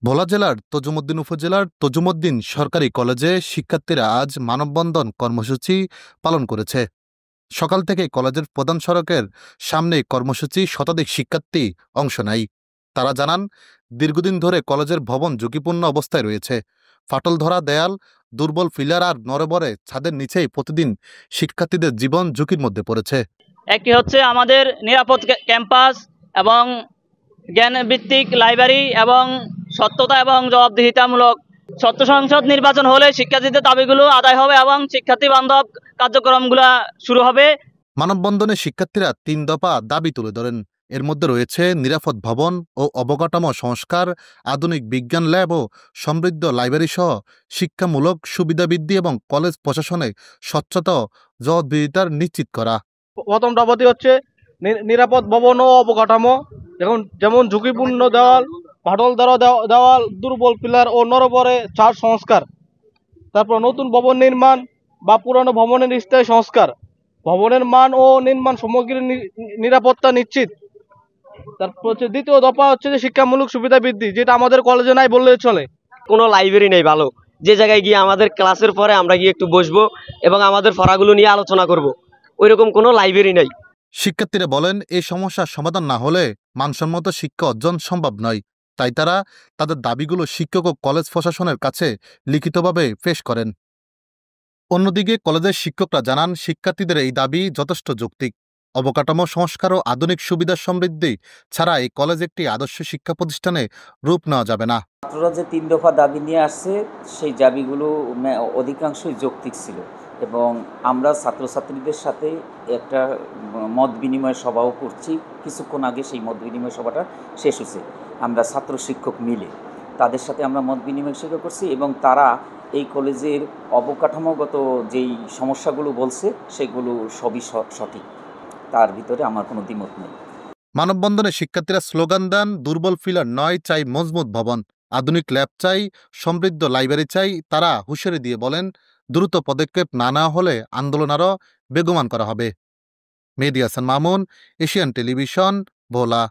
ভোলা জেলার তজুমুদ্দিন উপজেলার তজুমুদ্দিন সরকারি কলেজে শিক্ষার্থীরা আজ মানববন্ধন কর্মসূচি পালন করেছে। সকাল থেকে কলেজের প্রধান সড়কের সামনে কর্মসূচি শতাধিক শিক্ষার্থী অংশ নেয়। তারা জানান, দীর্ঘদিন ধরে কলেজের ভবন ঝুঁকিপূর্ণ অবস্থায় রয়েছে। ফাটল ধরা দেয়াল, দুর্বল পিলার আর নড়বড়ে ছাদের নিচেই প্রতিদিন শিক্ষার্থীদের জীবন ঝুঁকির মধ্যে পড়েছে। একটি হচ্ছে আমাদের নিরাপদ ক্যাম্পাস এবং জ্ঞান ভিত্তিক লাইব্রেরি এবং সত্যতা এবং জবাবদিহিতামূলক ছাত্র সংসদ নির্বাচন হলে শিক্ষার্থীদের দাবিগুলো আদায় হবে এবং শিক্ষার্থী বান্ধব কার্যক্রমগুলো শুরু হবে। মানববন্ধনে শিক্ষার্থীরা ৩ দফা দাবি তুলে ধরেন। এর মধ্যে রয়েছে নিরাপদ ভবন ও অবকাঠামো সংস্কার, আধুনিক বিজ্ঞান ল্যাব ও সমৃদ্ধ লাইব্রেরি সহ শিক্ষামূলক সুবিধা বৃদ্ধি এবং কলেজ প্রশাসনে স্বচ্ছতা ও জবাবদিহিতার নিশ্চিত করা। প্রথম দাবি হচ্ছে নিরাপদ ভবন ও অবকাঠামো, যেমন ঝুঁকিপূর্ণ দেওয়াল, ফাটল ধরা দেওয়াল, দুর্বল পিলার ও নড়বড়ে ছাদ সংস্কার। তারপর নতুন ভবন নির্মাণ বা পুরানো ভবনের স্থায়ী সংস্কার, ভবনের মান ও নির্মাণ সামগ্রীর নিরাপত্তা নিশ্চিত। তারপর হচ্ছে দ্বিতীয় দফা হচ্ছে যে শিক্ষামূলক সুবিধা বৃদ্ধি, যেটা আমাদের কলেজে নাই বললেই চলে। কোনো লাইব্রেরি নেই ভালো, যে জায়গায় গিয়ে আমাদের ক্লাসের পরে আমরা গিয়ে একটু বসবো এবং আমাদের পড়াগুলো নিয়ে আলোচনা করব, ওইরকম কোনো লাইব্রেরি নেই। শিক্ষার্থীরা বলেন, এই সমস্যার সমাধান না হলে মানসম্মত শিক্ষা অর্জন সম্ভব নয়। তাই তারা তাদের দাবিগুলো শিক্ষক ও কলেজ প্রশাসনের কাছে লিখিতভাবে পেশ করেন। অন্যদিকে কলেজের শিক্ষকরা জানান, শিক্ষার্থীদের এই দাবি যথেষ্ট যৌক্তিক। অবকাঠামো সংস্কার ও আধুনিক সুবিধার সমৃদ্ধি ছাড়া এই কলেজ একটি আদর্শ শিক্ষা প্রতিষ্ঠানে রূপ নেওয়া যাবে না। ছাত্ররা যে 3 দফা দাবি নিয়ে আসছে, সেই দাবিগুলো অধিকাংশই যৌক্তিক ছিল এবং আমরা ছাত্রছাত্রীদের সাথে একটা মত বিনিময় সভাও করছি। কিছুক্ষণ আগে সেই মত বিনিময় সভাটা শেষ হয়েছে। আমরা ছাত্র শিক্ষক মিলে তাদের সাথে আমরা মত বিনিময় করছি এবং তারা এই কলেজের অবকাঠামোগত যেই সমস্যাগুলো বলছে সেগুলো সবই সঠিক, তার ভিতরে আমার কোনো দ্বিমত নেই। মানববন্ধনে শিক্ষার্থীরা স্লোগান দেন, দুর্বল পিলার নয়, চাই মজবুত ভবন, আধুনিক ল্যাব চাই, সমৃদ্ধ লাইব্রেরি চাই। তারা হুঁশিয়ারি দিয়ে বলেন, দ্রুত পদক্ষেপ না নেওয়া হলে আন্দোলন আরও বেগবান করা হবে। মেহেদী হাসান মামুন, এশিয়ান টেলিভিশন, ভোলা।